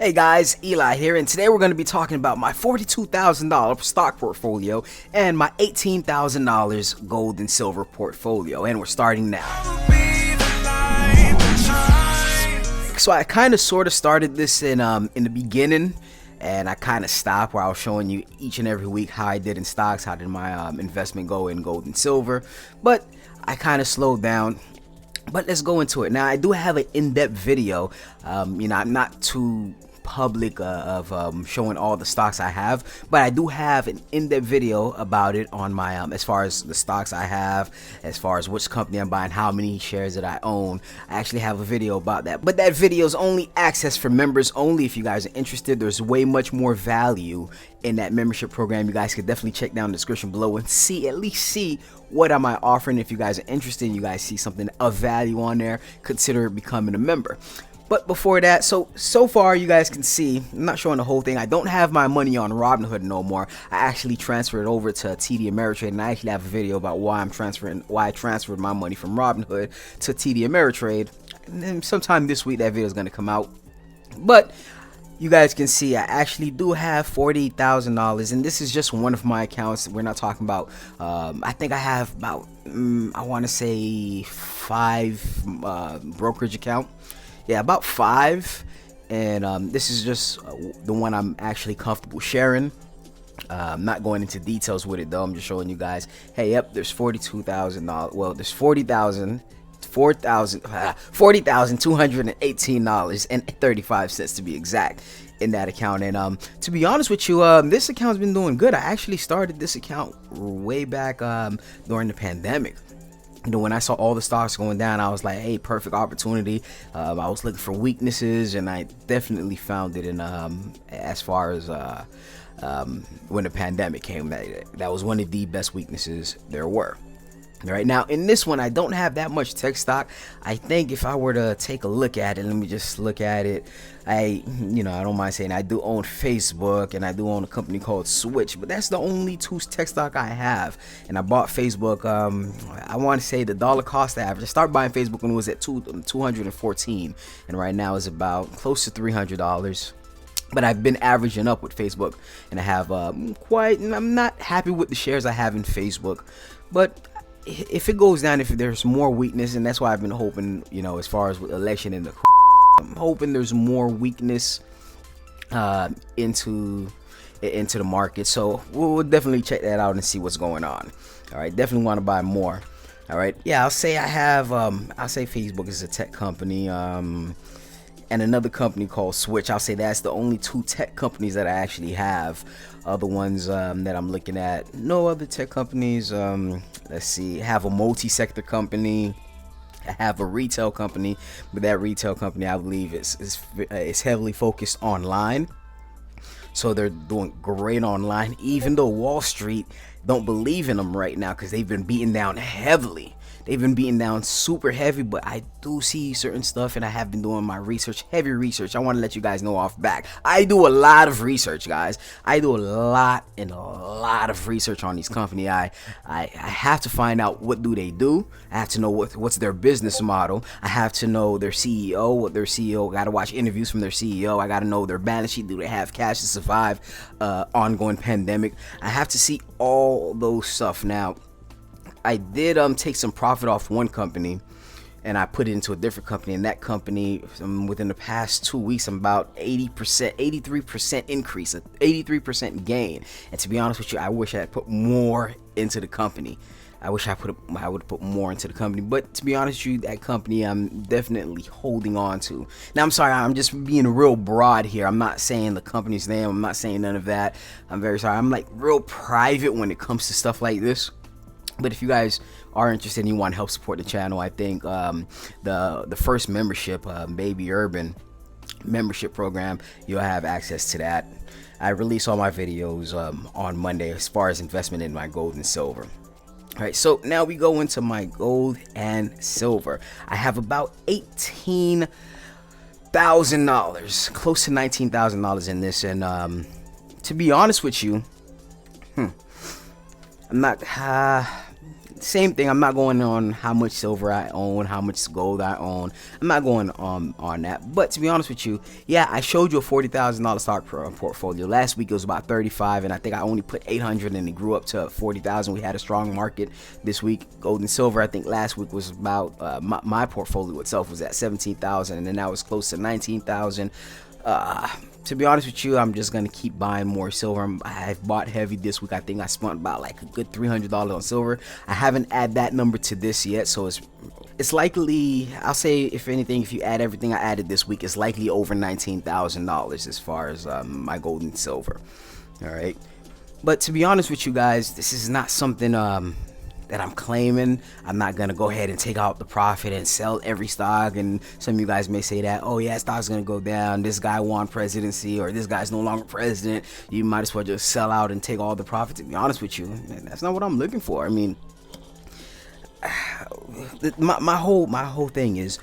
Hey guys, Eli here, and today we're going to be talking about my $42,000 stock portfolio and my $18,000 gold and silver portfolio, and we're starting now. So I kind of sort of started this in the beginning, and I kind of stopped where I was showing you each and every week how I did in stocks, how did my investment go in gold and silver, but I kind of slowed down. But let's go into it. Now, I do have an in-depth video. I'm not too public of showing all the stocks I have, but I do have an in-depth video about it on my as far as the stocks I have, as far as which company I'm buying, how many shares that I own. I actually have a video about that, but that video is only access for members only. If you guys are interested, there's way much more value in that membership program. You guys could definitely check down the description below and at least see what am I offering. If you guys are interested, you guys see something of value on there, consider becoming a member. But before that, so far you guys can see, I'm not showing the whole thing. I don't have my money on Robinhood no more. I actually transferred it over to TD Ameritrade, and I actually have a video about why I transferred my money from Robinhood to TD Ameritrade. And then sometime this week that video is going to come out. But you guys can see I actually do have $40,000, and this is just one of my accounts. We're not talking about, I think I have about, I want to say 5 brokerage account. Yeah, about 5, and this is just the one I'm actually comfortable sharing. I'm not going into details with it though. I'm just showing you guys, hey, yep, there's $42,000. Well, there's $40,218.35 to be exact in that account. And to be honest with you, this account's been doing good. I actually started this account way back during the pandemic. When I saw all the stocks going down, I was like, hey, perfect opportunity. I was looking for weaknesses, and I definitely found it in as far as when the pandemic came. That was one of the best weaknesses there were. All right, now in this one, I don't have that much tech stock. I think if I were to take a look at it, let me just look at it. I don't mind saying I do own Facebook, and I do own a company called Switch, but that's the only 2 tech stock I have. And I bought Facebook, I want to say the dollar cost average. I started buying Facebook when it was at $214, and right now it's about close to $300. But I've been averaging up with Facebook, and I have I'm not happy with the shares I have in Facebook, but if it goes down, if there's more weakness, and that's why I've been hoping, as far as with election and I'm hoping there's more weakness into the market. So we'll definitely check that out and see what's going on. All right, definitely want to buy more. All right, yeah, I'll say I have I'll say Facebook is a tech company, and another company called Switch. I'll say that's the only 2 tech companies that I actually have. Other ones that I'm looking at, no other tech companies. Let's see, I have a multi-sector company. I have a retail company, but that retail company, I believe, is heavily focused online. So they're doing great online, even though Wall Street don't believe in them right now because they've been beaten down heavily. They've been beaten down super heavy, but I do see certain stuff, and I have been doing my research, heavy research. I want to let you guys know off back. I do a lot of research, guys. I do a lot of research on these companies. I have to find out what do they do. I have to know what's their business model. I have to know their CEO, what their CEO. Got to watch interviews from their CEO. I got to know their balance sheet. Do they have cash to survive ongoing pandemic? I have to see all those stuff. Now, I did take some profit off one company, and I put it into a different company, and that company, within the past 2 weeks, I'm about 83% increase, 83% gain. And to be honest with you, I wish I had put more into the company. I wish I would have put more into the company, but to be honest with you, that company I'm definitely holding on to. Now, I'm sorry, I'm just being real broad here. I'm not saying the company's name. I'm not saying none of that. I'm very sorry. I'm like real private when it comes to stuff like this. But if you guys are interested and you want to help support the channel, I think the first membership, Baby Urban membership program, you'll have access to that. I release all my videos on Monday as far as investment in my gold and silver. All right, so now we go into my gold and silver. I have about $18,000, close to $19,000 in this, and to be honest with you, I'm not same thing. I'm not going on how much silver I own, how much gold I own. I'm not going on that. But to be honest with you, yeah, I showed you a $40,000 stock portfolio. Last week it was about 35, and I think I only put 800, and it grew up to 40,000. We had a strong market this week. Gold and silver, I think last week was about my portfolio itself was at 17,000, and then now it's close to 19,000. To be honest with you, I'm just gonna keep buying more silver. I've bought heavy this week. I think I spent about like a good $300 on silver. I haven't added that number to this yet, so it's likely, I'll say, if anything, if you add everything I added this week, it's likely over $19,000 as far as my gold and silver. All right, but to be honest with you guys, this is not something that I'm claiming. I'm not gonna go ahead and take out the profit and sell every stock. And some of you guys may say that, oh yeah, stock's gonna go down, this guy won presidency, or this guy's no longer president, you might as well just sell out and take all the profit. To be honest with you, that's not what I'm looking for. I mean, my whole thing is,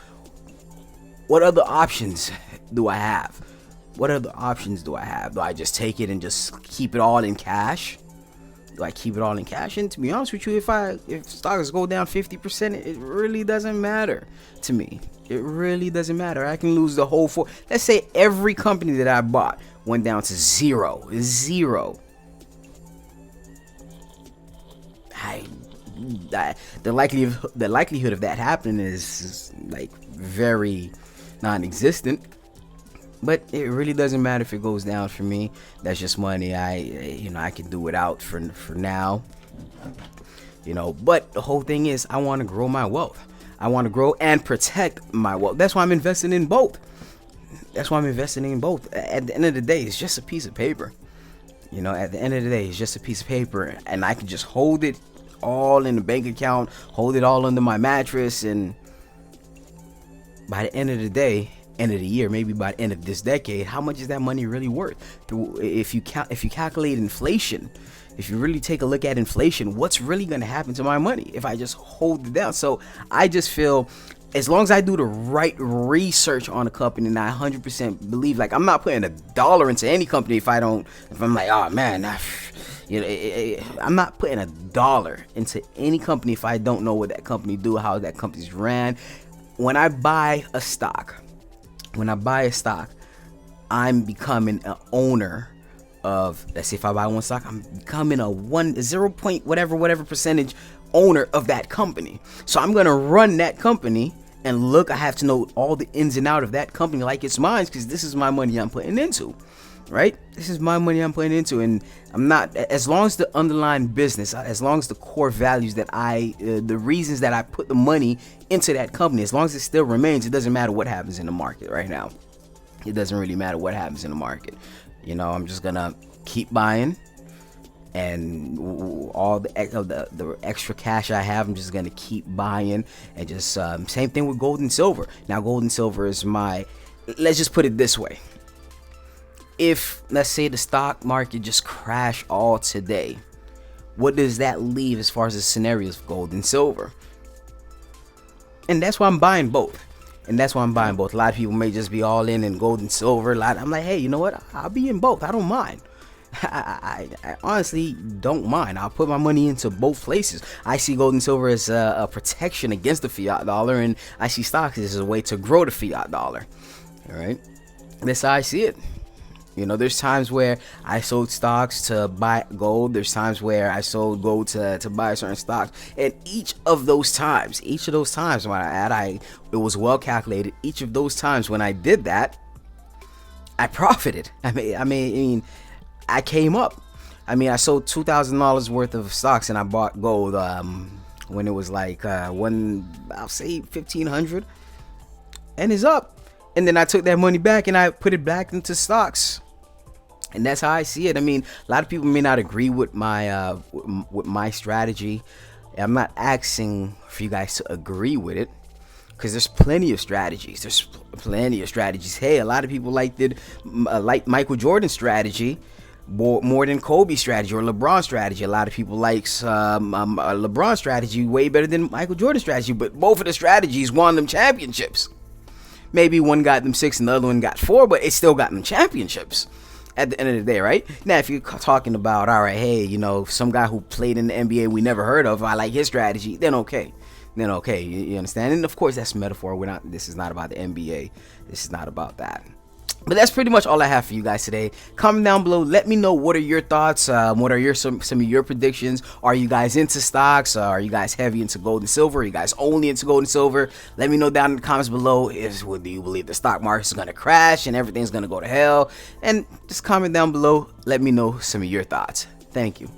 what other options do I have? What other options do I have? Do I just take it and just keep it all in cash? Do I keep it all in cash? And to be honest with you, if stocks go down 50%, it really doesn't matter to me. It really doesn't matter. I can lose the whole let's say every company that I bought went down to zero. The likelihood of that happening is like very non-existent. But it really doesn't matter if it goes down for me. That's just money. I can do without for now. But the whole thing is, I want to grow my wealth. I want to grow and protect my wealth. That's why I'm investing in both. At the end of the day, it's just a piece of paper. At the end of the day, it's just a piece of paper, and I can just hold it all in the bank account, hold it all under my mattress, and by the end of the day, end of the year, maybe by the end of this decade, how much is that money really worth? If you calculate inflation, if you really take a look at inflation, what's really going to happen to my money if I just hold it down? So I just feel, as long as I do the right research on a company, and I 100% believe, like, I'm not putting $1 into any company if I'm like, oh man, I'm not putting $1 into any company if I don't know what that company do, how that company's ran. When I buy a stock, I'm becoming an owner of, let's say if I buy one stock, I'm becoming a 0 point whatever percentage owner of that company. So I'm gonna run that company, and look, I have to know all the ins and out of that company like it's mine, because this is my money I'm putting into, right? This is my money I'm putting into, and I'm not, as long as the underlying business, as long as the core values that the reasons that I put the money into that company, as long as it still remains, it doesn't matter what happens in the market right now. It doesn't really matter what happens in the market. I'm just gonna keep buying, and all the extra cash I have, I'm just gonna keep buying, and just same thing with gold and silver. Now, gold and silver is let's just put it this way. If, let's say, the stock market just crashed all today, what does that leave as far as the scenarios of gold and silver? And that's why I'm buying both. A lot of people may just be all in gold and silver. I'm like, hey, you know what? I'll be in both. I don't mind. I honestly don't mind. I'll put my money into both places. I see gold and silver as a protection against the fiat dollar, and I see stocks as a way to grow the fiat dollar. All right, that's how I see it. There's times where I sold stocks to buy gold. There's times where I sold gold to buy certain stocks. And each of those times, when it was well calculated. Each of those times when I did that, I profited. I mean, I came up. I sold $2,000 worth of stocks, and I bought gold when it was like I'll say $1,500, and it's up. And then I took that money back and I put it back into stocks. And that's how I see it. A lot of people may not agree with my strategy. I'm not asking for you guys to agree with it, because there's plenty of strategies. Hey, a lot of people like Michael Jordan's strategy more than Kobe's strategy or LeBron's strategy. A lot of people likes LeBron's strategy way better than Michael Jordan's strategy. But both of the strategies won them championships. Maybe one got them 6 and the other one got 4, but it still got them championships. at the end of the day, right? Now, if you're talking about, all right, hey, you know, some guy who played in the NBA we never heard of, I like his strategy, then okay. You understand? And of course, that's metaphor. This is not about the NBA. This is not about that. But that's pretty much all I have for you guys today. Comment down below. Let me know, what are your thoughts? What are some of your predictions? Are you guys into stocks? Are you guys heavy into gold and silver? Are you guys only into gold and silver? Let me know down in the comments below. Do you believe the stock market is going to crash and everything's going to go to hell? And just comment down below. Let me know some of your thoughts. Thank you.